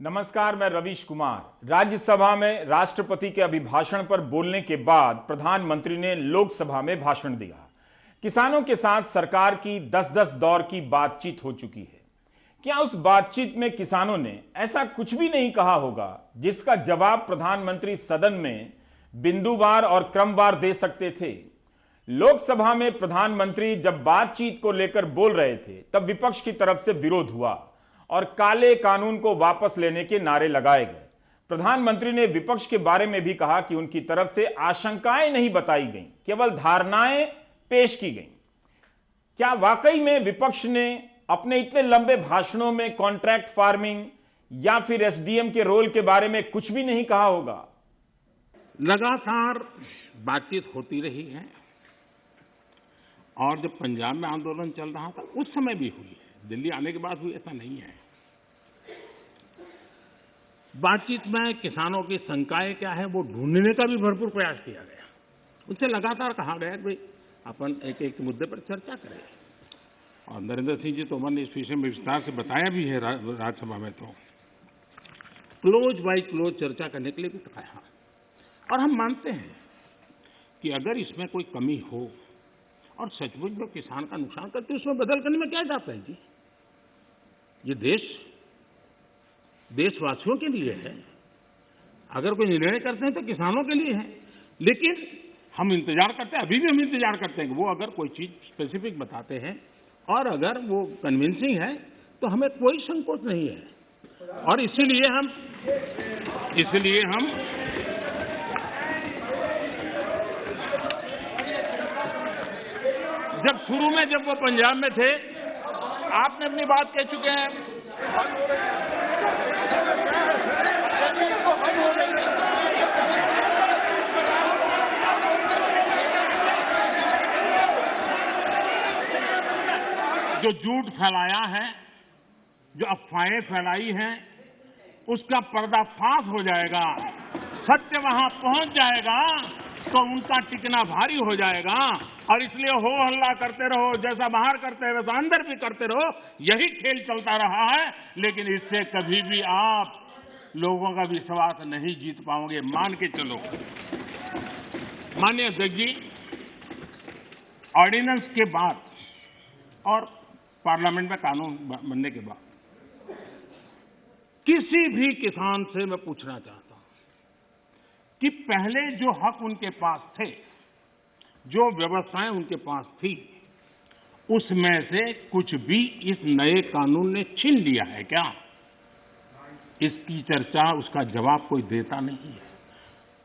नमस्कार, मैं रवीश कुमार। राज्यसभा में राष्ट्रपति के अभिभाषण पर बोलने के बाद प्रधानमंत्री ने लोकसभा में भाषण दिया। किसानों के साथ सरकार की 10-10 दौर की बातचीत हो चुकी है। क्या उस बातचीत में किसानों ने ऐसा कुछ भी नहीं कहा होगा जिसका जवाब प्रधानमंत्री सदन में बिंदुवार और क्रमवार दे सकते थे? लोकसभा में प्रधानमंत्री जब बातचीत को लेकर बोल रहे थे तब विपक्ष की तरफ से विरोध हुआ और काले कानून को वापस लेने के नारे लगाए गए। प्रधानमंत्री ने विपक्ष के बारे में भी कहा कि उनकी तरफ से आशंकाएं नहीं बताई गईं, केवल धारणाएं पेश की गईं। क्या वाकई में विपक्ष ने अपने इतने लंबे भाषणों में कॉन्ट्रैक्ट फार्मिंग या फिर एसडीएम के रोल के बारे में कुछ भी नहीं कहा होगा? लगातार बातचीत होती रही है और जब पंजाब में आंदोलन चल रहा था उस समय भी हुई है, दिल्ली आने के बाद हुई, ऐसा नहीं है। बातचीत में किसानों की शंकाएं क्या है वो ढूंढने का भी भरपूर प्रयास किया गया। उनसे लगातार कहा गया कि भाई अपन एक एक मुद्दे पर चर्चा करें, और नरेंद्र सिंह जी तोमर ने इस विषय में विस्तार से बताया भी है राज्यसभा में। तो क्लोज बाय क्लोज चर्चा करने के लिए भी कहा, और हम मानते हैं कि अगर इसमें कोई कमी हो और सचमुच में किसान का नुकसान करते उसमें बदल करने में क्या जाता है जी? ये देश देशवासियों के लिए है। अगर कोई निर्णय करते हैं तो किसानों के लिए है। लेकिन हम इंतजार करते हैं, अभी भी हम इंतजार करते हैं कि वो अगर कोई चीज स्पेसिफिक बताते हैं और अगर वो कन्विंसिंग है तो हमें कोई संकोच नहीं है। और इसीलिए हम जब शुरू में जब वो पंजाब में थे, आपने अपनी बात कह चुके हैं। जो झूठ फैलाया है, जो अफवाहें फैलाई हैं, उसका पर्दाफाश हो जाएगा, सत्य वहां पहुंच जाएगा तो उनका टिकना भारी हो जाएगा। और इसलिए हो हल्ला करते रहो, जैसा बाहर करते रहो वैसा अंदर भी करते रहो, यही खेल चलता रहा है। लेकिन इससे कभी भी आप लोगों का विश्वास नहीं जीत पाओगे, मान के चलो। माननीय अध्यक्ष जी, ऑर्डिनेंस के बाद और पार्लियामेंट में कानून बनने के बाद किसी भी किसान से मैं पूछना चाहता हूं कि पहले जो हक उनके पास थे, जो व्यवस्थाएं उनके पास थी, उसमें से कुछ भी इस नए कानून ने छीन लिया है क्या? इसकी चर्चा, उसका जवाब कोई देता नहीं है।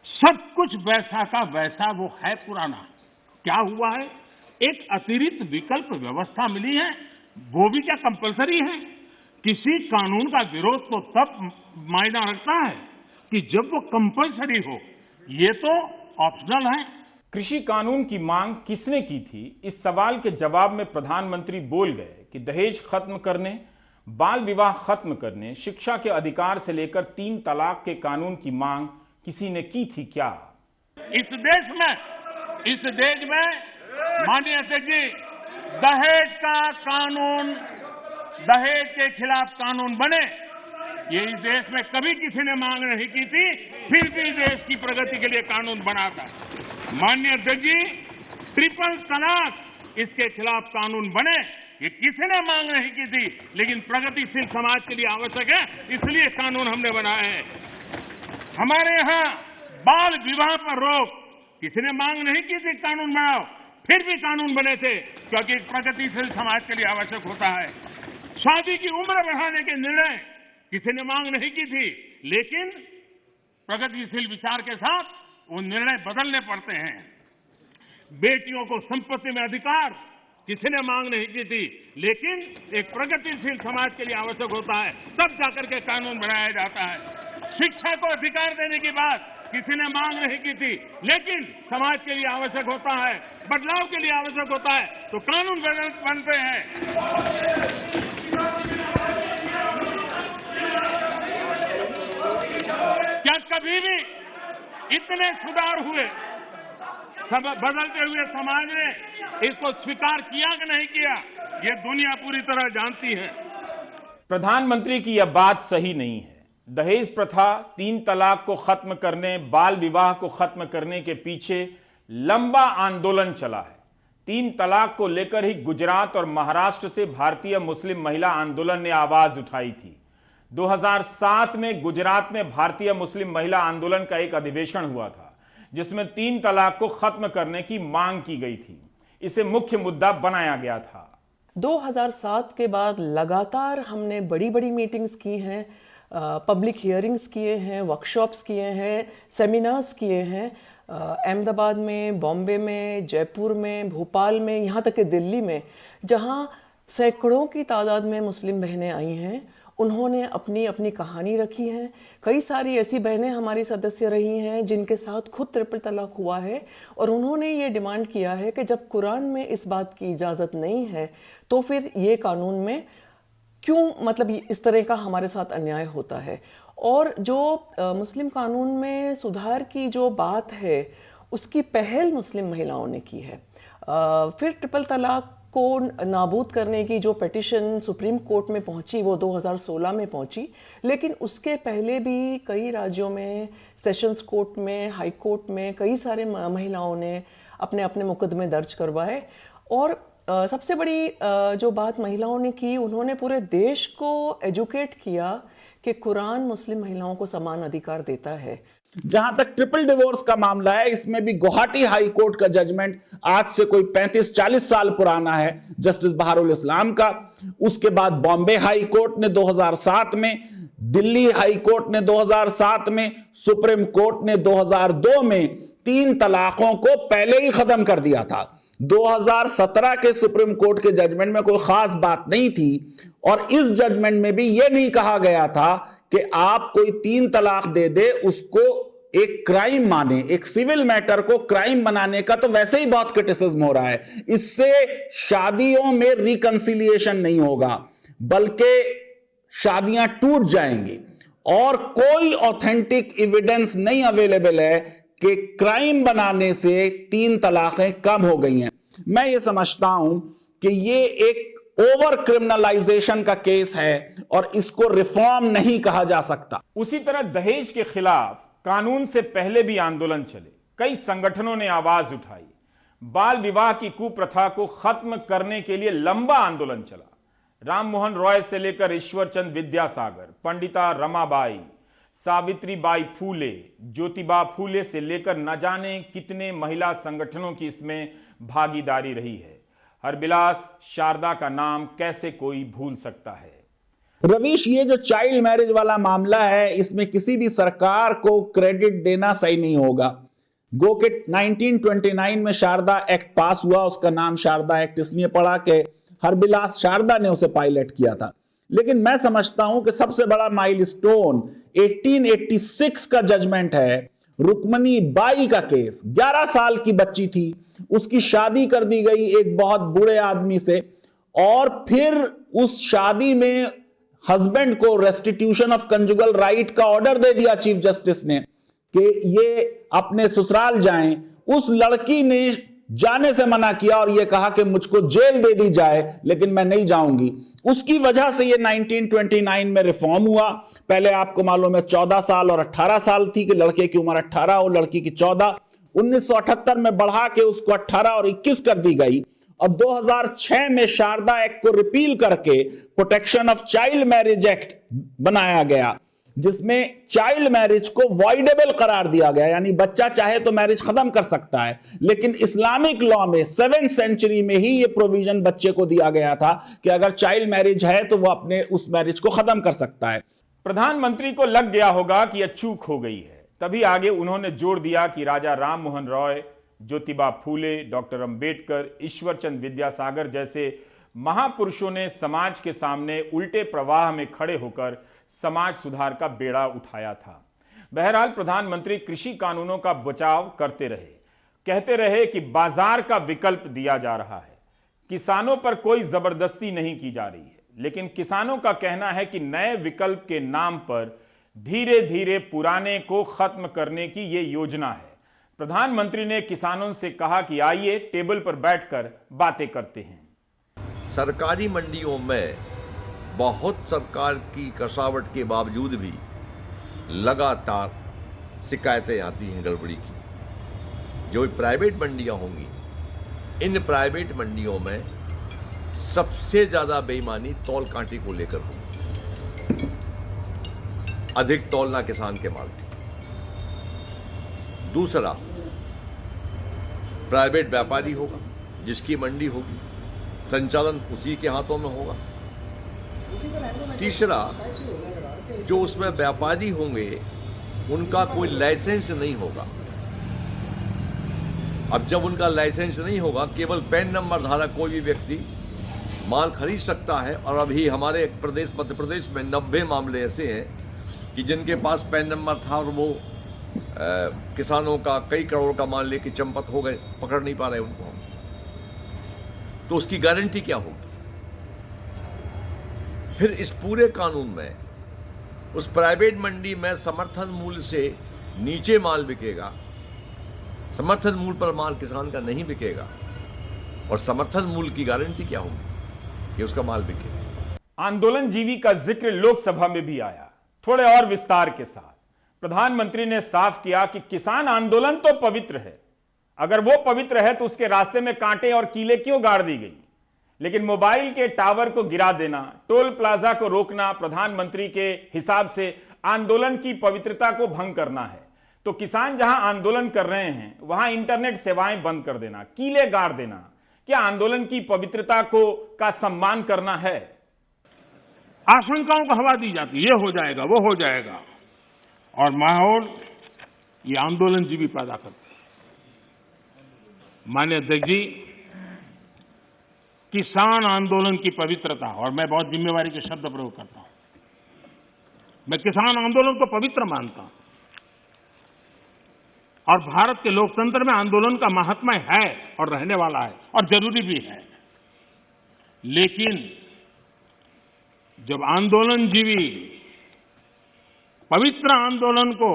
सब कुछ वैसा का वैसा वो है पुराना। क्या हुआ है? एक अतिरिक्त विकल्प व्यवस्था मिली है, वो भी क्या कंपलसरी है? किसी कानून का विरोध तो तब मायना रखता है कि जब वो कंपलसरी हो, ये तो ऑप्शनल है। कृषि कानून की मांग किसने की थी? इस सवाल के जवाब में प्रधानमंत्री बोल गए कि दहेज खत्म करने, बाल विवाह खत्म करने, शिक्षा के अधिकार से लेकर 3 तलाक के कानून की मांग किसी ने की थी क्या? इस देश में माननीय अध्यक्ष जी, दहेज का कानून, दहेज के खिलाफ कानून बने, ये इस देश में कभी किसी ने मांग नहीं की थी, फिर भी देश की प्रगति के लिए कानून बना था। माननीय अध्यक्ष जी, ट्रिपल तलाक, इसके खिलाफ कानून बने, ये किसी ने मांग नहीं की थी, लेकिन प्रगतिशील समाज के लिए आवश्यक है, इसलिए कानून हमने बनाए हैं। हमारे यहाँ बाल विवाह पर रोक, किसी ने मांग नहीं की थी कानून बनाओ, फिर भी कानून बने थे, क्योंकि प्रगतिशील समाज के लिए आवश्यक होता है। शादी की उम्र बढ़ाने के निर्णय किसी ने मांग नहीं की थी, लेकिन प्रगतिशील विचार के साथ वो निर्णय बदलने पड़ते हैं। बेटियों को संपत्ति में अधिकार किसी ने मांग नहीं की थी, लेकिन एक प्रगतिशील समाज के लिए आवश्यक होता है, तब जाकर के कानून बनाया जाता है। शिक्षा को अधिकार देने की बात किसी ने मांग नहीं की थी, लेकिन समाज के लिए आवश्यक होता है, बदलाव के लिए आवश्यक होता है, तो कानून बनते हैं। क्या कभी भी इतने सुधार हुए, बदलते हुए समाज ने इसको स्वीकार किया कि नहीं किया, ये दुनिया पूरी तरह जानती है। प्रधानमंत्री की यह बात सही नहीं है। दहेज प्रथा, 3 तलाक को खत्म करने, बाल विवाह को खत्म करने के पीछे लंबा आंदोलन चला है। 3 तलाक को लेकर ही गुजरात और महाराष्ट्र से भारतीय मुस्लिम महिला आंदोलन ने आवाज उठाई थी। 2007 में गुजरात में भारतीय मुस्लिम महिला आंदोलन का एक अधिवेशन हुआ था जिसमें 3 तलाक को खत्म करने की मांग की गई थी। इसे मुख्य मुद्दा बनाया गया था। 2007 के बाद लगातार हमने बड़ी बड़ी मीटिंग्स की हैं, पब्लिक हियरिंग्स किए हैं, वर्कशॉप्स किए हैं, सेमिनार्स किए हैं, अहमदाबाद में, बॉम्बे में, जयपुर में, भोपाल में, यहाँ तक कि दिल्ली में, जहाँ सैकड़ों की तादाद में मुस्लिम बहनें आई हैं। उन्होंने अपनी अपनी कहानी रखी है। कई सारी ऐसी बहनें हमारी सदस्य रही हैं जिनके साथ खुद ट्रिपल तलाक हुआ है और उन्होंने ये डिमांड किया है कि जब कुरान में इस बात की इजाज़त नहीं है तो फिर ये कानून में क्यों, मतलब इस तरह का हमारे साथ अन्याय होता है। और जो मुस्लिम कानून में सुधार की जो बात है उसकी पहल मुस्लिम महिलाओं ने की है। फिर ट्रिपल तलाक को नाबूद करने की जो पिटीशन सुप्रीम कोर्ट में पहुंची वो 2016 में पहुंची, लेकिन उसके पहले भी कई राज्यों में, सेशंस कोर्ट में, हाई कोर्ट में कई सारे महिलाओं ने अपने अपने मुकदमे दर्ज करवाए। और सबसे बड़ी जो बात महिलाओं ने की, उन्होंने पूरे देश को एजुकेट किया कि कुरान मुस्लिम महिलाओं को समान अधिकार देता है। जहां तक ट्रिपल डिवोर्स का मामला है, इसमें भी गुवाहाटी हाई कोर्ट का जजमेंट आज से कोई 35-40 साल पुराना है, जस्टिस बहारुल इस्लाम का। उसके बाद बॉम्बे हाई कोर्ट ने 2007 में, दिल्ली हाई कोर्ट ने 2007 में, सुप्रीम कोर्ट ने 2002 में 3 तलाकों को पहले ही खत्म कर दिया था। 2017 के सुप्रीम कोर्ट के जजमेंट में कोई खास बात नहीं थी और इस जजमेंट में भी यह नहीं कहा गया था कि आप कोई 3 तलाक दे दे उसको एक क्राइम माने। एक सिविल मैटर को क्राइम बनाने का तो वैसे ही बहुत क्रिटिसिज्म हो रहा है। इससे शादियों में रिकंसिलिएशन नहीं होगा बल्कि शादियां टूट जाएंगी और कोई ऑथेंटिक एविडेंस नहीं अवेलेबल है कि क्राइम बनाने से 3 तलाकें कम हो गई हैं। मैं ये समझता हूं कि ये एक ओवर क्रिमिनलाइजेशन का केस है और इसको रिफॉर्म नहीं कहा जा सकता। उसी तरह दहेज के खिलाफ कानून से पहले भी आंदोलन चले, कई संगठनों ने आवाज उठाई। बाल विवाह की कुप्रथा को खत्म करने के लिए लंबा आंदोलन चला। राम मोहन रॉय से लेकर ईश्वरचंद विद्यासागर, पंडिता रमाबाई, सावित्रीबाई फूले, ज्योतिबा फूले से लेकर न जाने कितने महिला संगठनों की इसमें भागीदारी रही है। हरबिलास शारदा का नाम कैसे कोई भूल सकता है। रवीश, ये जो चाइल्ड मैरिज वाला मामला है, इसमें किसी भी सरकार को क्रेडिट देना सही नहीं होगा। गो के 1929 में शारदा एक्ट पास हुआ, उसका नाम शारदा एक्ट इसलिए पड़ा कि हरबिलास शारदा ने उसे पायलट किया था। लेकिन मैं समझता हूं कि सबसे बड़ा माइलस्टोन 1886 का जजमेंट है, रुक्मणी बाई का केस। 11 साल की बच्ची थी, उसकी शादी कर दी गई एक बहुत बूढ़े आदमी से और फिर उस शादी में हस्बैंड को रेस्टिट्यूशन ऑफ कंजुगल राइट का ऑर्डर दे दिया चीफ जस्टिस ने कि ये अपने ससुराल जाएं। उस लड़की ने जाने से मना किया और यह कहा कि मुझको जेल दे दी जाए, लेकिन मैं नहीं जाऊंगी। उसकी वजह से यह 1929 में रिफॉर्म हुआ। पहले आपको मालूम है 14 साल और 18 साल थी कि लड़के की उम्र 18 और लड़की की 14। 1978 में बढ़ा के उसको 18 और 21 कर दी गई और 2006 में शारदा एक्ट को रिपील करके protection of child marriage act बनाया गया, जिसमें चाइल्ड मैरिज को वॉइडेबल करार दिया गया, यानी बच्चा चाहे तो मैरिज खत्म कर सकता है। लेकिन इस्लामिक लॉ में 7वीं सेंचुरी में ही यह प्रोविजन बच्चे को दिया गया था कि अगर चाइल्ड मैरिज है तो वह अपने उस मैरिज को खत्म कर सकता है। प्रधानमंत्री को लग गया होगा कि यह चूक हो गई है, तभी आगे उन्होंने जोर दिया कि राजा राम मोहन रॉय, ज्योतिबा फूले, डॉक्टर अंबेडकर, ईश्वरचंद विद्यासागर जैसे महापुरुषों ने समाज के सामने उल्टे प्रवाह में खड़े होकर समाज सुधार का बेड़ा उठाया था। बहरहाल प्रधानमंत्री कृषि कानूनों का बचाव करते रहे, कहते रहे कि बाजार का विकल्प दिया जा रहा है, किसानों पर कोई जबरदस्ती नहीं की जा रही है। लेकिन किसानों का कहना है कि नए विकल्प के नाम पर धीरे धीरे पुराने को खत्म करने की यह योजना है। प्रधानमंत्री ने किसानों से कहा कि आइए टेबल पर बैठकर बातें करते हैं। सरकारी मंडियों में बहुत सरकार की कसावट के बावजूद भी लगातार शिकायतें आती हैं गड़बड़ी की। जो प्राइवेट मंडियां होंगी, इन प्राइवेट मंडियों में सबसे ज्यादा बेईमानी तौल कांटे को लेकर होगी। अधिक तौलना किसान के माल में। दूसरा, प्राइवेट व्यापारी होगा, जिसकी मंडी होगी, संचालन उसी के हाथों में होगा। तीसरा, जो उसमें व्यापारी होंगे उनका कोई लाइसेंस नहीं होगा। अब जब उनका लाइसेंस नहीं होगा, केवल पैन नंबर धारक कोई भी व्यक्ति माल खरीद सकता है। और अभी हमारे प्रदेश मध्य प्रदेश में 90 मामले ऐसे हैं कि जिनके पास पैन नंबर था और वो किसानों का कई करोड़ का माल लेके चंपत हो गए, पकड़ नहीं पा रहे उनको हम। तो उसकी गारंटी क्या होगी? फिर इस पूरे कानून में उस प्राइवेट मंडी में समर्थन मूल्य से नीचे माल बिकेगा, समर्थन मूल्य पर माल किसान का नहीं बिकेगा। और समर्थन मूल्य की गारंटी क्या होगी कि उसका माल बिके? आंदोलनजीवी का जिक्र लोकसभा में भी आया, थोड़े और विस्तार के साथ। प्रधानमंत्री ने साफ किया कि किसान आंदोलन तो पवित्र है, अगर वो पवित्र है तो उसके रास्ते में कांटे और कीले क्यों गाड़ दी गई? लेकिन मोबाइल के टावर को गिरा देना, टोल प्लाजा को रोकना प्रधानमंत्री के हिसाब से आंदोलन की पवित्रता को भंग करना है। तो किसान जहां आंदोलन कर रहे हैं वहां इंटरनेट सेवाएं बंद कर देना, कीले गाड़ देना, क्या आंदोलन की पवित्रता का सम्मान करना है? आशंकाओं को हवा दी जाती है, ये हो जाएगा, वो हो जाएगा, और माहौल ये आंदोलनजीवी पैदा करते हैं। माननीय अध्यक्ष जी, किसान आंदोलन की पवित्रता, और मैं बहुत जिम्मेवारी के शब्द प्रयोग करता हूं, मैं किसान आंदोलन को पवित्र मानता हूं। और भारत के लोकतंत्र में आंदोलन का महात्म्य है और रहने वाला है और जरूरी भी है। लेकिन जब आंदोलनजीवी पवित्र आंदोलन को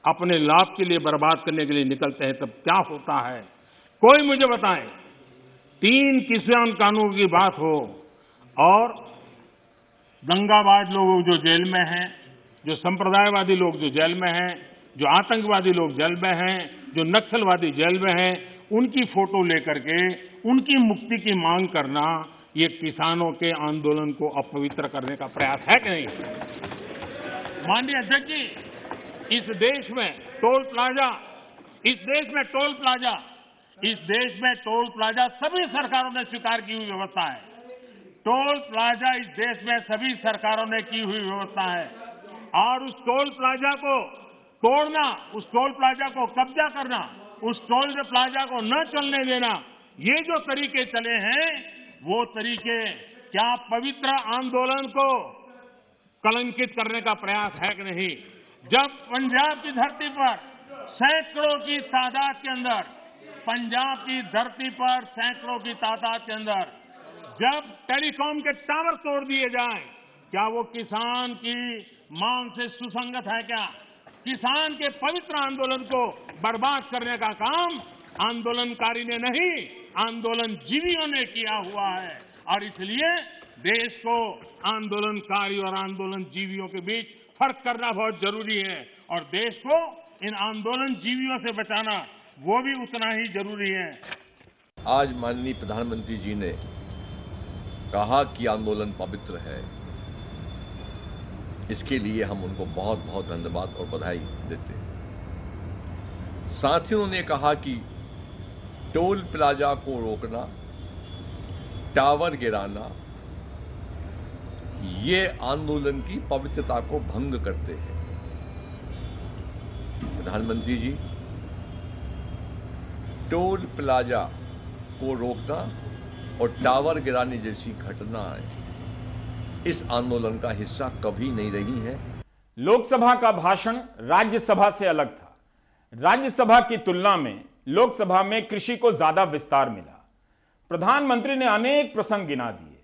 अपने लाभ के लिए बर्बाद करने के लिए निकलते हैं, तब क्या होता है? कोई मुझे बताएं, 3 किसान कानून की बात हो और दंगाबाज लोग जो जेल में हैं, जो संप्रदायवादी लोग जो जेल में हैं, जो आतंकवादी लोग जेल में हैं, जो नक्सलवादी जेल में हैं, उनकी फोटो लेकर के उनकी मुक्ति की मांग करना, ये किसानों के आंदोलन को अपवित्र करने का प्रयास है कि नहीं? माननीय अध्यक्ष जी, इस देश में टोल प्लाजा, सभी सरकारों ने स्वीकार की हुई व्यवस्था है। टोल प्लाजा इस देश में सभी सरकारों ने की हुई व्यवस्था है। और उस टोल प्लाजा को तोड़ना, उस टोल प्लाजा को कब्जा करना, उस टोल प्लाजा को न चलने देना, ये जो तरीके चले हैं, वो तरीके क्या पवित्र आंदोलन को कलंकित करने का प्रयास है कि नहीं? जब पंजाब की धरती पर सैकड़ों की तादाद के अंदर, पंजाब की धरती पर सैकड़ों की तादाद के अंदर जब टेलीकॉम के टावर तोड़ दिए जाएं, क्या वो किसान की मांग से सुसंगत है? क्या किसान के पवित्र आंदोलन को बर्बाद करने का काम आंदोलनकारी ने नहीं, आंदोलनजीवियों ने किया हुआ है। और इसलिए देश को आंदोलनकारी और आंदोलनजीवियों के बीच फर्क करना बहुत जरूरी है, और देश को इन आंदोलनजीवियों से बचाना वो भी उतना ही जरूरी है। आज माननीय प्रधानमंत्री जी ने कहा कि आंदोलन पवित्र है, इसके लिए हम उनको बहुत बहुत धन्यवाद और बधाई देते हैं। साथ ही उन्होंने कहा कि टोल प्लाजा को रोकना, टावर गिराना, ये आंदोलन की पवित्रता को भंग करते हैं। प्रधानमंत्री जी, टोल प्लाजा को रोकना और टावर गिराने जैसी घटनाएं इस आंदोलन का हिस्सा कभी नहीं रही है। लोकसभा का भाषण राज्यसभा से अलग था। राज्यसभा की तुलना में लोकसभा में कृषि को ज्यादा विस्तार मिला। प्रधानमंत्री ने अनेक प्रसंग गिना दिए,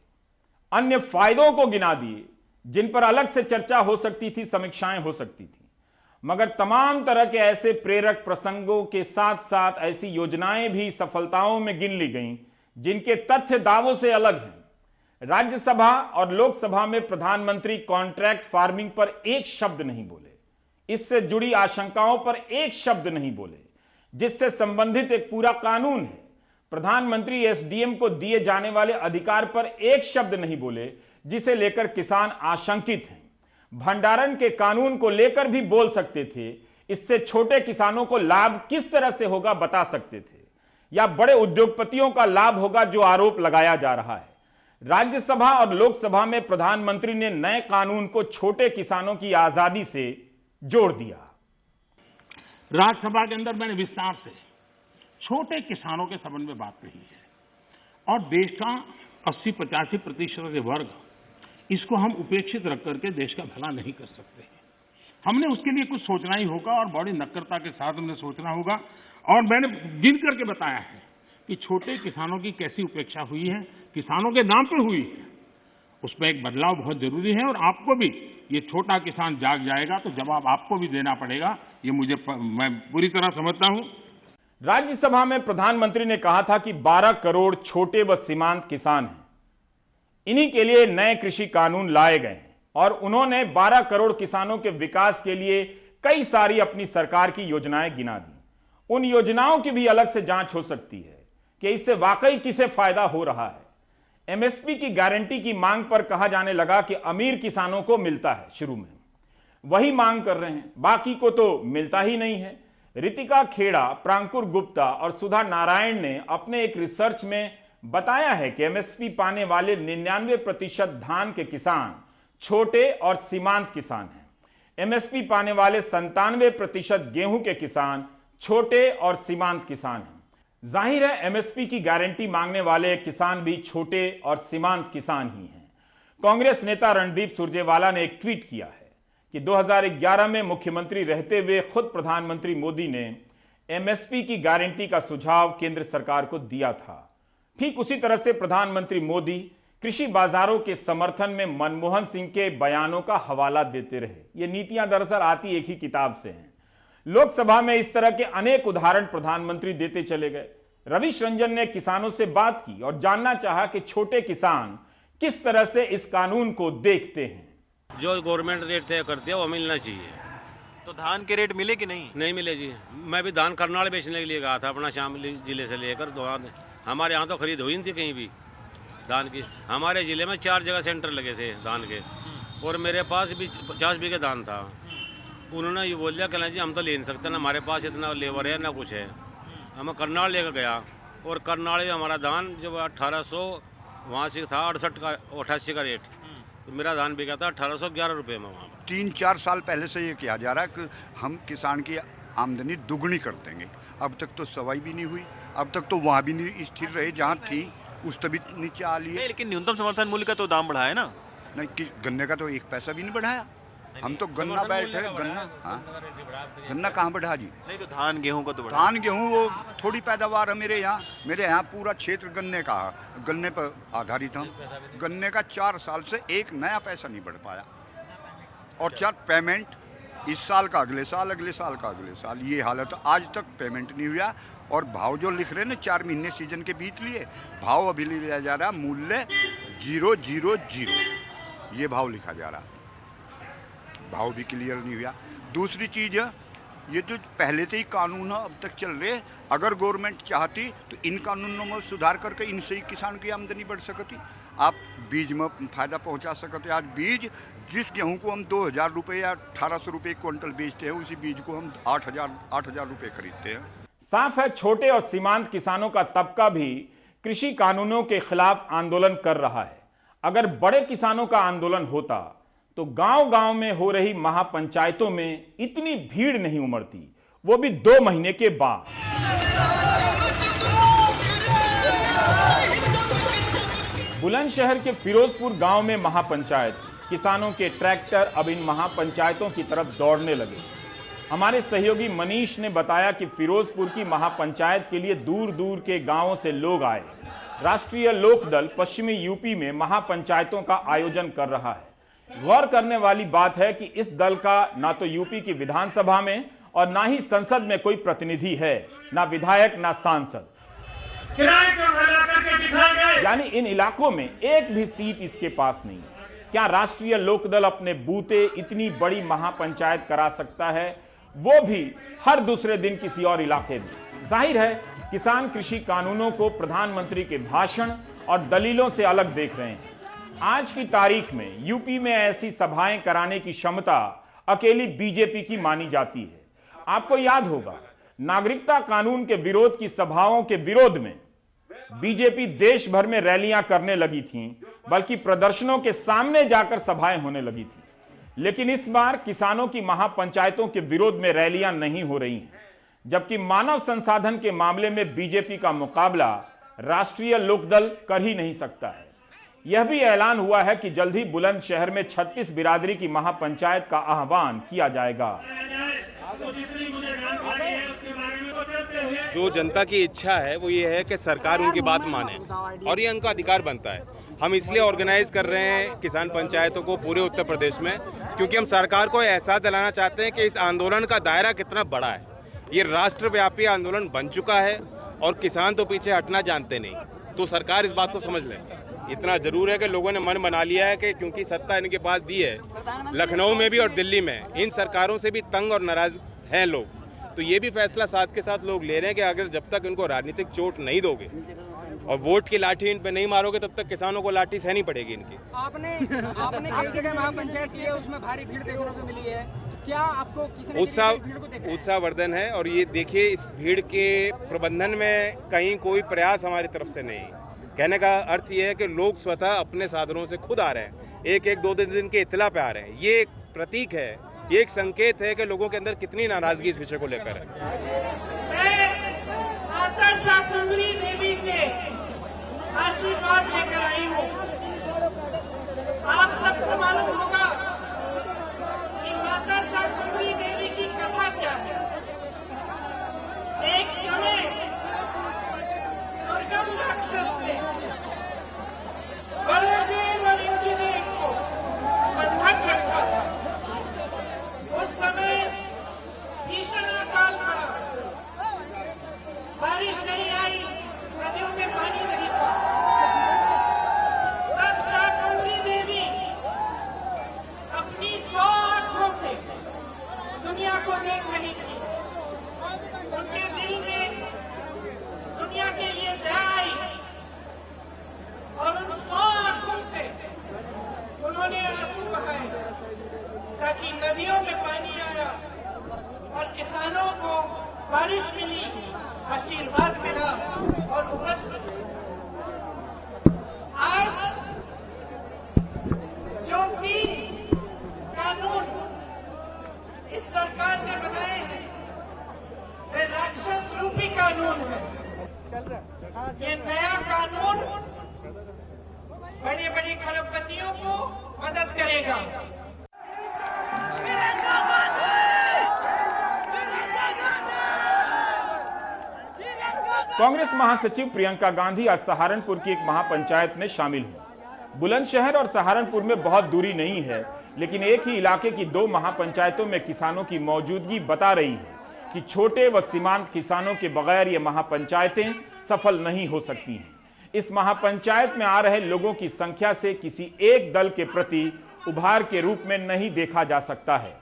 अन्य फायदों को गिना दिए जिन पर अलग से चर्चा हो सकती थी, समीक्षाएं हो सकती थी। मगर तमाम तरह के ऐसे प्रेरक प्रसंगों के साथ साथ ऐसी योजनाएं भी सफलताओं में गिन ली गईं जिनके तथ्य दावों से अलग हैं। राज्यसभा और लोकसभा में प्रधानमंत्री कॉन्ट्रैक्ट फार्मिंग पर एक शब्द नहीं बोले, इससे जुड़ी आशंकाओं पर एक शब्द नहीं बोले, जिससे संबंधित एक पूरा कानून है। प्रधानमंत्री एसडीएम को दिए जाने वाले अधिकार पर एक शब्द नहीं बोले, जिसे लेकर किसान आशंकित हैं। भंडारण के कानून को लेकर भी बोल सकते थे, इससे छोटे किसानों को लाभ किस तरह से होगा बता सकते थे, या बड़े उद्योगपतियों का लाभ होगा जो आरोप लगाया जा रहा है। राज्यसभा और लोकसभा में प्रधानमंत्री ने नए कानून को छोटे किसानों की आजादी से जोड़ दिया। राज्यसभा के अंदर मैंने विस्तार से छोटे किसानों के संबंध में बात कही है और देश का 80-85% के वर्ग, इसको हम उपेक्षित रख करके देश का भला नहीं कर सकते। हमने उसके लिए कुछ सोचना ही होगा और बड़ी नक्करता के साथ हमने सोचना होगा। और मैंने गिन करके बताया है कि छोटे किसानों की कैसी उपेक्षा हुई है, किसानों के नाम पे हुई है। उसमें एक बदलाव बहुत जरूरी है और आपको भी, ये छोटा किसान जाग जाएगा तो जवाब आपको भी देना पड़ेगा, ये मैं पूरी तरह समझता हूं। राज्यसभा में प्रधानमंत्री ने कहा था कि 12 करोड़ छोटे व सीमांत किसान हैं, इन्हीं के लिए नए कृषि कानून लाए गए हैं और उन्होंने 12 करोड़ किसानों के विकास के लिए कई सारी अपनी सरकार की योजनाएं गिना दी। उन योजनाओं की भी अलग से जांच हो सकती है कि इससे वाकई किसे फायदा हो रहा है। एमएसपी की गारंटी की मांग पर कहा जाने लगा कि अमीर किसानों को मिलता है, शुरू में वही मांग कर रहे हैं, बाकी को तो मिलता ही नहीं है। रितिका खेड़ा, प्रांकुर गुप्ता और सुधा नारायण ने अपने एक रिसर्च में बताया है कि एमएसपी पाने वाले 99% धान के किसान छोटे और सीमांत किसान हैं। एमएसपी पाने वाले 97% गेहूं के किसान छोटे और सीमांत किसान हैं। जाहिर है एमएसपी की गारंटी मांगने वाले किसान भी छोटे और सीमांत किसान ही हैं। कांग्रेस नेता रणदीप सुरजेवाला ने एक ट्वीट किया है कि 2011 में मुख्यमंत्री रहते हुए खुद प्रधानमंत्री मोदी ने एमएसपी की गारंटी का सुझाव केंद्र सरकार को दिया था। ठीक उसी तरह से प्रधानमंत्री मोदी कृषि बाजारों के समर्थन में मनमोहन सिंह के बयानों का हवाला देते रहे। ये नीतियां दरअसल आती एक ही किताब से हैं। लोकसभा में इस तरह के अनेक उदाहरण प्रधानमंत्री देते चले गए। रविश रंजन ने किसानों से बात की और जानना चाहा कि छोटे किसान किस तरह से इस कानून को देखते हैं। जो गवर्नमेंट रेट तय करती है वो मिलना चाहिए। तो धान के रेट मिले कि नहीं? नहीं मिले जी। मैं भी धान करनाल बेचने के लिए गया था, अपना शामली जिले से लेकर हमारे यहाँ तो खरीद हुई नहीं थी कहीं भी धान की। हमारे जिले में 4 जगह सेंटर लगे थे धान के और मेरे पास भी 50 बीघे धान था। उन्होंने ये बोल दिया कहना जी हम तो ले नहीं सकते ना, हमारे पास इतना लेबर है ना कुछ है। हम करनाल लेकर गया और करनाल में हमारा धान जब 1800 वहाँ से था 88 का रेट, तो मेरा धान बिका था 1811 रुपये में। वहाँ 3-4 साल पहले से ये किया जा रहा है कि हम किसान की आमदनी दुगनी कर देंगे। अब तक तो सवाई भी नहीं हुई, अब तक तो वहाँ भी नहीं स्थिर रही जहाँ थी, उस तभी नीचे आ ली है। लेकिन न्यूनतम समर्थन मूल्य का तो दाम बढ़ा है ना? नहीं कि गन्ने का तो 1 पैसा भी नहीं बढ़ाया। हम तो गन्ना बैठे गन्ना, हाँ गन्ना कहाँ बढ़ा जी? नहीं तो धान गेहूं का तो बढ़ा। धान गेहूँ वो थोड़ी पैदावार है मेरे यहाँ पूरा क्षेत्र गन्ने का, गन्ने पर आधारित हम। गन्ने का 4 साल से 1 नया पैसा नहीं बढ़ पाया और 4 पेमेंट इस साल का अगले साल, अगले साल का अगले साल, ये हालत। आज तक पेमेंट नहीं हुआ और भाव जो लिख रहे हैं ना 4 महीने सीजन के बीत लिए, भाव अभी लिया जा रहा, मूल्य 000 ये भाव लिखा जा रहा, भाव भी क्लियर नहीं हुआ। दूसरी चीज़ है, ये जो पहले से ही कानून है अब तक चल रहे, अगर गवर्नमेंट चाहती तो इन कानूनों में सुधार करके इनसे ही किसान की आमदनी बढ़ सकती। आप बीज में फायदा पहुंचा सकते। आज बीज, जिस गेहूं को हम 2000 रुपये या 1800 रुपये क्विंटल बेचते हैं, उसी बीज को हम 8000 रुपये खरीदते हैं। साफ है छोटे और सीमांत किसानों का तबका भी कृषि कानूनों के खिलाफ आंदोलन कर रहा है। अगर बड़े किसानों का आंदोलन होता तो गांव-गांव में हो रही महापंचायतों में इतनी भीड़ नहीं उमड़ती, वो भी 2 महीने के बाद। बुलंदशहर के फिरोजपुर गांव में महापंचायत, किसानों के ट्रैक्टर अब इन महापंचायतों की तरफ दौड़ने लगे। हमारे सहयोगी मनीष ने बताया कि फिरोजपुर की महापंचायत के लिए दूर दूर के गांवों से लोग आए। राष्ट्रीय लोकदल पश्चिमी यूपी में महापंचायतों का आयोजन कर रहा है। गौर करने वाली बात है कि इस दल का ना तो यूपी की विधानसभा में और ना ही संसद में कोई प्रतिनिधि है, ना विधायक ना सांसद। किराए का घर करके यानी इन इलाकों में एक भी सीट इसके पास नहीं है। क्या राष्ट्रीय लोकदल अपने बूते इतनी बड़ी महापंचायत करा सकता है, वो भी हर दूसरे दिन किसी और इलाके में? जाहिर है किसान कृषि कानूनों को प्रधानमंत्री के भाषण और दलीलों से अलग देख रहे हैं। आज की तारीख में यूपी में ऐसी सभाएं कराने की क्षमता अकेली बीजेपी की मानी जाती है। आपको याद होगा, नागरिकता कानून के विरोध की सभाओं के विरोध में बीजेपी देश भर में रैलियां करने लगी थी, बल्कि प्रदर्शनों के सामने जाकर सभाएं होने लगी थी। लेकिन इस बार किसानों की महापंचायतों के विरोध में रैलियां नहीं हो रही हैं, जबकि मानव संसाधन के मामले में बीजेपी का मुकाबला राष्ट्रीय लोकदल कर ही नहीं सकता है। यह भी ऐलान हुआ है कि जल्द ही बुलंदशहर में 36 बिरादरी की महापंचायत का आह्वान किया जाएगा। जो जनता की इच्छा है वो ये है कि सरकार उनकी बात माने, और ये उनका अधिकार बनता है। हम इसलिए ऑर्गेनाइज कर रहे हैं किसान पंचायतों को पूरे उत्तर प्रदेश में, क्योंकि हम सरकार को एहसास दिलाना चाहते हैं कि इस आंदोलन का दायरा कितना बड़ा है। ये राष्ट्रव्यापी आंदोलन बन चुका है और किसान तो पीछे हटना जानते नहीं, तो सरकार इस बात को समझ ले। इतना जरूर है कि लोगों ने मन बना लिया है कि क्योंकि सत्ता इनके पास दी है, लखनऊ में भी और दिल्ली में, इन सरकारों से भी तंग और नाराज हैं लोग। तो ये भी फैसला साथ के साथ लोग ले रहे हैं कि अगर जब तक इनको राजनीतिक चोट नहीं दोगे और वोट की लाठी इन पे नहीं मारोगे, तब तक किसानों को लाठी सहनी पड़ेगी इनकी। आपने कई जगह महापंचायत की है, उसमें भारी भीड़ देखने को मिली है, क्या आपको किसी उत्साहवर्धन है। और ये देखिए, इस भीड़ के प्रबंधन में कहीं कोई प्रयास हमारी तरफ से नहीं। कहने का अर्थ ये है कि लोग स्वतः अपने साधनों से खुद आ रहे हैं, एक दो दिन के इत्तला पे आ रहे हैं। ये एक प्रतीक है, ये एक संकेत है कि लोगों के अंदर कितनी नाराजगी इस विषय को लेकर है। माता शाकंभरी देवी से आशीर्वाद लेकर आई हूँ। आप सबको मालूम होगा कि माता शाकंभरी देवी की कथा क्या है। एक समय दुर्गम राक्षस ने बलदेव और इंद्रदेव को बंधक रखा था। उस समय भीषण अकाल पड़ा, बारिश नहीं आई, नदियों में पानी नहीं था। तब शाकंभरी देवी अपनी 100 आंखों से दुनिया को देख रही थी। उनके दिल में दुनिया के लिए दया आई और उन 100 आंखों से उन्होंने आंसू बहाए, ताकि नदियों में पानी आया और किसानों को बारिश मिली, आशीर्वाद मिला और उपज मिली। आज जो 3 कानून इस सरकार ने बनाए हैं, वे राक्षस रूपी कानून है। ये नया कानून बड़े बड़े खरबपतियों को मदद करेगा। कांग्रेस महासचिव प्रियंका गांधी आज सहारनपुर की एक महापंचायत में शामिल हुई। बुलंदशहर और सहारनपुर में बहुत दूरी नहीं है, लेकिन एक ही इलाके की 2 महापंचायतों में किसानों की मौजूदगी बता रही है कि छोटे व सीमांत किसानों के बगैर ये महापंचायतें सफल नहीं हो सकती हैं। इस महापंचायत में आ रहे लोगों की संख्या से किसी एक दल के प्रति उभार के रूप में नहीं देखा जा सकता है।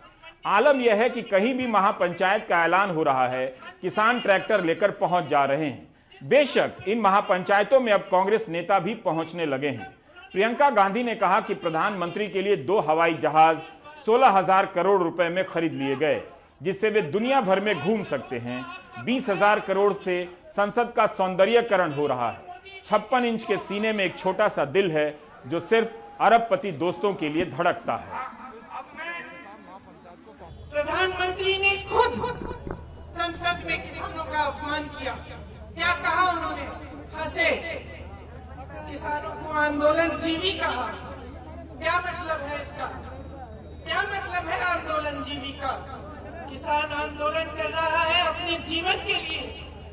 आलम यह है कि कहीं भी महापंचायत का ऐलान हो रहा है, किसान ट्रैक्टर लेकर पहुंच जा रहे हैं। बेशक इन महापंचायतों में अब कांग्रेस नेता भी पहुंचने लगे हैं। प्रियंका गांधी ने कहा कि प्रधानमंत्री के लिए 2 हवाई जहाज 16,000 करोड़ रुपए में खरीद लिए गए, जिससे वे दुनिया भर में घूम सकते हैं। 20,000 करोड़ से संसद का सौंदर्यीकरण हो रहा है। 56 इंच के सीने में एक छोटा सा दिल है, जो सिर्फ अरबपति दोस्तों के लिए धड़कता है। प्रधानमंत्री ने खुद संसद में किसानों का अपमान किया। क्या कहा उन्होंने? हंसे, किसानों को आंदोलन जीवी कहा। क्या मतलब है इसका? क्या मतलब है आंदोलन जीवी का? किसान आंदोलन कर रहा है अपने जीवन के लिए,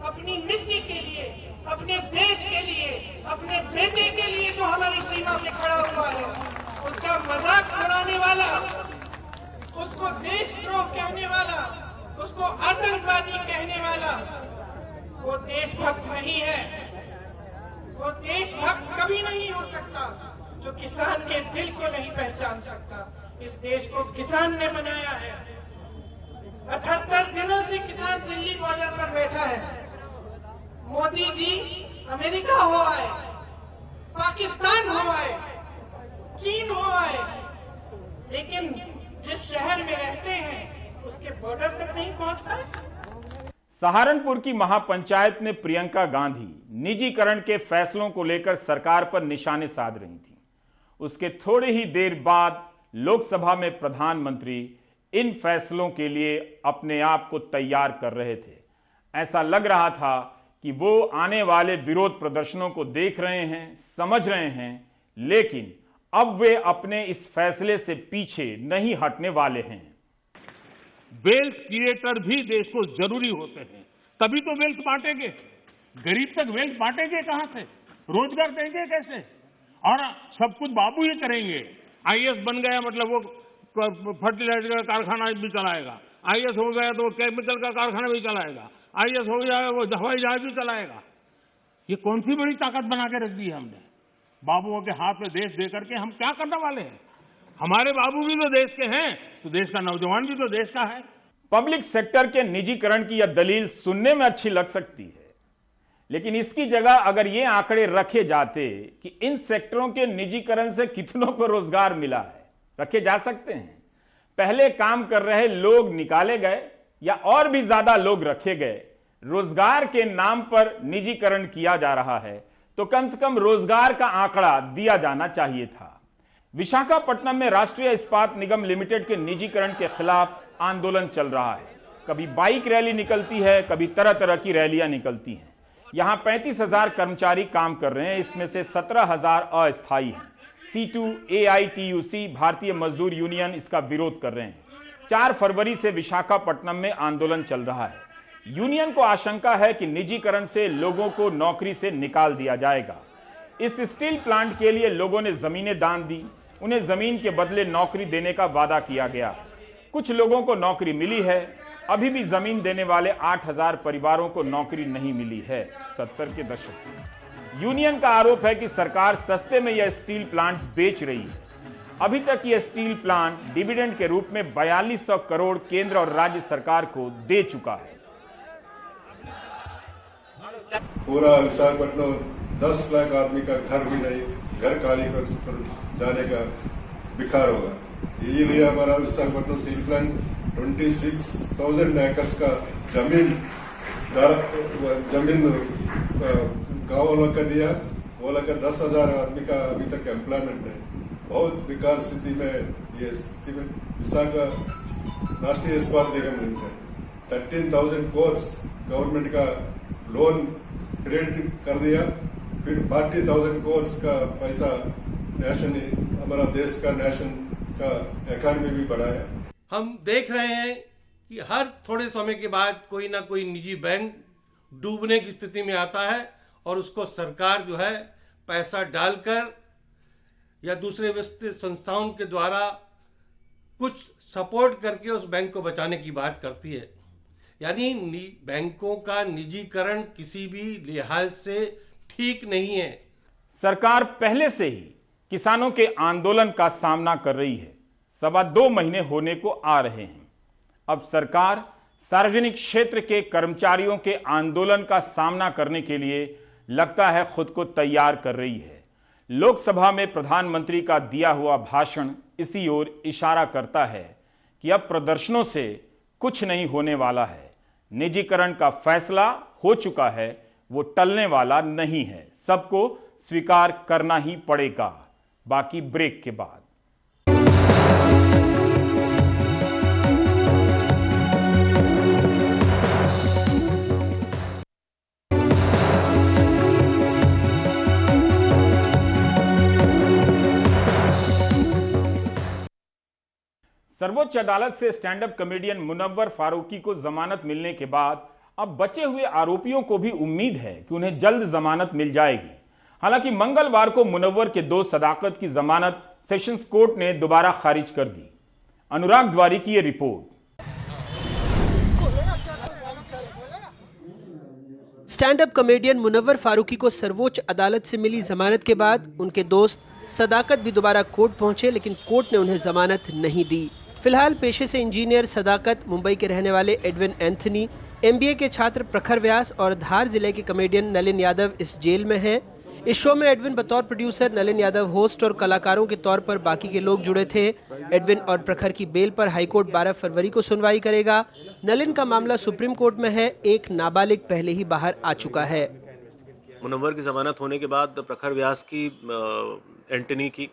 अपनी मिट्टी के लिए, अपने देश के लिए, अपने बेटे के लिए जो हमारी सीमा पे खड़ा हुआ है। उसका मजाक उड़ाने वाला, उसको देशद्रोह कहने वाला, उसको आतंकवादी कहने वाला, वो देशभक्त नहीं है। वो देशभक्त कभी नहीं हो सकता जो किसान के दिल को नहीं पहचान सकता। इस देश को किसान ने बनाया है। 78 दिनों से किसान दिल्ली बॉर्डर पर बैठा है। मोदी जी अमेरिका हो आए, पाकिस्तान हो आए, चीन हो आए, लेकिन जिस शहर में रहते हैं उसके बॉर्डर तक नहीं पहुंच पाए। सहारनपुर की महापंचायत ने प्रियंका गांधी निजीकरण के फैसलों को लेकर सरकार पर निशाने साध रही थी। उसके थोड़े ही देर बाद लोकसभा में प्रधानमंत्री इन फैसलों के लिए अपने आप को तैयार कर रहे थे। ऐसा लग रहा था कि वो आने वाले विरोध प्रदर्शनों को देख रहे हैं, समझ रहे हैं, लेकिन अब वे अपने इस फैसले से पीछे नहीं हटने वाले हैं। वेल्थ क्रिएटर भी देश को जरूरी होते हैं, तभी तो वेल्थ बांटेंगे। गरीब तक वेल्थ बांटेंगे कहां से? रोजगार देंगे कैसे? और सब कुछ बाबू ही करेंगे। आईएएस बन गया मतलब वो फर्टिलाइजर का कारखाना भी चलाएगा, आईएएस हो गया तो वो केमिकल का कारखाना भी चलाएगा, आईएएस हो गया वो हवाई जहाज भी चलाएगा। ये कौन सी बड़ी ताकत बना के रख दी है हमने? बाबुओं के हाथ में देश दे करके हम क्या करने वाले हैं? हमारे बाबू भी तो देश के हैं, तो देश का नौजवान भी तो देश का है। पब्लिक सेक्टर के निजीकरण की यह दलील सुनने में अच्छी लग सकती है, लेकिन इसकी जगह अगर ये आंकड़े रखे जाते कि इन सेक्टरों के निजीकरण से कितनों को रोजगार मिला है, रखे जा सकते हैं। पहले काम कर रहे लोग निकाले गए या और भी ज्यादा लोग रखे गए। रोजगार के नाम पर निजीकरण किया जा रहा है, तो कम से कम रोजगार का आंकड़ा दिया जाना चाहिए था। विशाखापट्टनम में राष्ट्रीय इस्पात निगम लिमिटेड के निजीकरण के खिलाफ आंदोलन चल रहा है। कभी बाइक रैली निकलती है, कभी तरह तरह की रैलियां निकलती हैं। यहां 35,000 कर्मचारी काम कर रहे हैं, इसमें से 17,000 अस्थायी हैं। C2 AITUC भारतीय मजदूर यूनियन इसका विरोध कर रहे हैं। 4 फरवरी से विशाखापट्टनम में आंदोलन चल रहा है। यूनियन को आशंका है कि निजीकरण से लोगों को नौकरी से निकाल दिया जाएगा। इस स्टील प्लांट के लिए लोगों ने जमीनें दान दी, उन्हें जमीन के बदले नौकरी देने का वादा किया गया। कुछ लोगों को नौकरी मिली है, अभी भी जमीन देने वाले 8,000 परिवारों को नौकरी नहीं मिली है। 70 के दशक से यूनियन का आरोप है कि सरकार सस्ते में यह स्टील प्लांट बेच रही है। अभी तक यह स्टील प्लांट डिविडेंड के रूप में 4200 करोड़ केंद्र और राज्य सरकार को दे चुका है। पूरा विशाखापट्टनम 10 लाख आदमी का घर भी नहीं, घर खाली कर जाने का बिखार होगा। इसलिए हमारा विशाखापट्टनम स्टील प्लांट 26,000 एकर्स का जमीन गाँव वालों का दिया। वो लगा 10,000 आदमी का अभी तक एम्प्लॉयमेंट है। बहुत बेकार स्थिति में ये स्थिति में विशाखा राष्ट्रीय इस्पात निगम लिमिटेड 13,000 कोर्स गवर्नमेंट का लोन क्रेडिट कर दिया, फिर 40,000 कोर्स का पैसा नेशन हमारा देश का नेशन का इकॉनमी भी बढ़ाया। हम देख रहे हैं कि हर थोड़े समय के बाद कोई ना कोई निजी बैंक डूबने की स्थिति में आता है और उसको सरकार जो है पैसा डालकर या दूसरे वित्तीय संस्थाओं के द्वारा कुछ सपोर्ट करके उस बैंक को बचाने की बात करती है। यानी बैंकों का निजीकरण किसी भी लिहाज से ठीक नहीं है। सरकार पहले से ही किसानों के आंदोलन का सामना कर रही है। 2.25 महीने होने को आ रहे हैं। अब सरकार सार्वजनिक क्षेत्र के कर्मचारियों के आंदोलन का सामना करने के लिए लगता है खुद को तैयार कर रही है। लोकसभा में प्रधानमंत्री का दिया हुआ भाषण इसी ओर इशारा करता है कि अब प्रदर्शनों से कुछ नहीं होने वाला है। निजीकरण का फैसला हो चुका है, वो टलने वाला नहीं है। सबको स्वीकार करना ही पड़ेगा। बाकी ब्रेक के बाद। सर्वोच्च अदालत से stand up comedian Munawar Faruqui को जमानत मिलने के बाद अब बचे हुए आरोपियों को भी उम्मीद है कि उन्हें जल्द जमानत मिल जाएगी। हालांकि मंगलवार को मुनव्वर के दोस्त सदाकत की जमानत सेशंस कोर्ट ने दोबारा खारिज कर दी। अनुराग द्वारी की यह report. Stand up comedian Munawar Faruqui को सर्वोच्च अदालत से मिली जमानत के बाद उनके दोस्त सदाकत भी दोबारा कोर्ट पहुंचे, लेकिन कोर्ट ने उन्हें जमानत नहीं दी। फिलहाल पेशे से इंजीनियर सदाकत, मुंबई के रहने वाले एडविन एंथनी, MBA के छात्र प्रखर व्यास और धार जिले के कॉमेडियन नलिन यादव इस जेल में हैं। इस शो में एडविन बतौर प्रोड्यूसर, नलिन यादव होस्ट और कलाकारों के तौर पर बाकी के लोग जुड़े थे। एडविन और प्रखर की बेल पर हाईकोर्ट 12 फरवरी को सुनवाई करेगा। नलिन का मामला सुप्रीम कोर्ट में है। एक नाबालिग पहले ही बाहर आ चुका है। मुनव्वर की जमानत होने के बाद प्रखर व्यास की, एंटनी की,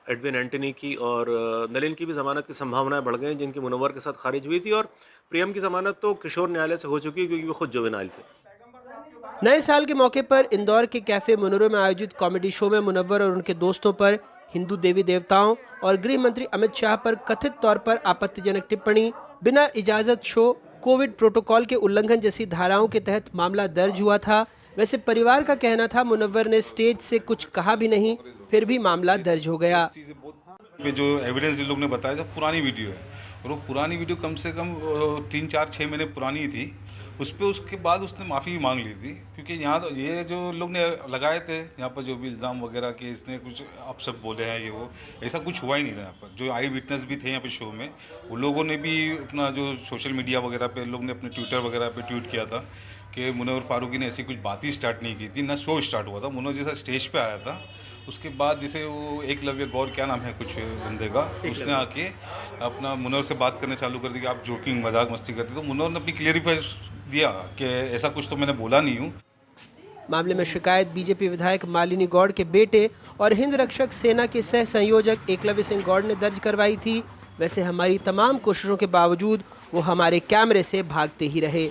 एडविन एंटनी की और नलिन की भी जमानत की संभावनाएं बढ़ गई, जिनकी मुनव्वर के साथ खारिज हुई थी। और प्रियम की जमानत तो किशोर न्यायालय से हो चुकी है, क्योंकि वो खुद जुवेनाइल थे। नए साल के मौके पर इंदौर के कैफे मुनरो में आयोजित कॉमेडी शो में मुनव्वर और उनके दोस्तों पर हिंदू देवी देवताओं और गृह मंत्री अमित शाह पर कथित तौर पर आपत्तिजनक टिप्पणी, बिना इजाजत शो, कोविड प्रोटोकॉल के उल्लंघन जैसी धाराओं के तहत मामला दर्ज हुआ था। वैसे परिवार का कहना था मुनव्वर ने स्टेज से कुछ कहा भी नहीं, फिर भी मामला दर्ज हो गया। जो एविडेंस इन लोग ने बताया था पुरानी वीडियो है, और वो पुरानी वीडियो कम से कम 3, 4, 6 महीने पुरानी थी। उस पर उसके बाद उसने माफ़ी भी मांग ली थी, क्योंकि यहाँ तो ये जो लोग ने लगाए थे यहाँ पर जो भी इल्ज़ाम वगैरह के इसने कुछ अपशब्द बोले हैं, ये वो ऐसा कुछ हुआ ही नहीं था। यहाँ पर जो आई विटनेस भी थे यहाँ पे शो में, वो लोगों ने भी अपना जो सोशल मीडिया वगैरह पे लोग ने अपने ट्विटर वगैरह पे ट्वीट किया था कि मुनव्वर फारूकी ने ऐसी कुछ बात ही स्टार्ट नहीं की थी, ना शो स्टार्ट हुआ था। मुनव्वर जैसा स्टेज पे आया था, उसके बाद जैसे वो एकलव्य गौर, क्या नाम है कुछ बंदे का, उसने आके अपना मुनव्वर से बात करने चालू कर दी कि आप जोकिंग, मजाक मस्ती करते। तो मुनव्वर ने अपनी क्लियरिफाई दिया कि ऐसा कुछ तो मैंने बोला नहीं हूँ। मामले में शिकायत बीजेपी विधायक मालिनी गौड़ के बेटे और हिंद रक्षक सेना के सह संयोजक एकलव्य सिंह गौड़ ने दर्ज करवाई थी। वैसे हमारी तमाम कोशिशों के बावजूद वो हमारे कैमरे से भागते ही रहे।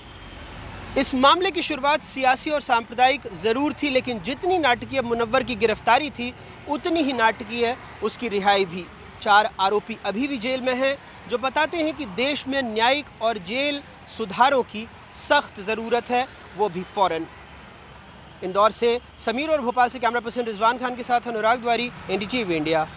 इस मामले की शुरुआत सियासी और सांप्रदायिक ज़रूर थी, लेकिन जितनी नाटकीय मुनव्वर की गिरफ्तारी थी उतनी ही नाटकीय उसकी रिहाई भी। 4 आरोपी अभी भी जेल में हैं, जो बताते हैं कि देश में न्यायिक और जेल सुधारों की सख्त ज़रूरत है, वो भी फ़ौरन। इंदौर से समीर और भोपाल से कैमरा पर्सन रिजवान खान के साथ अनुराग द्वारी, NDTV इंडिया।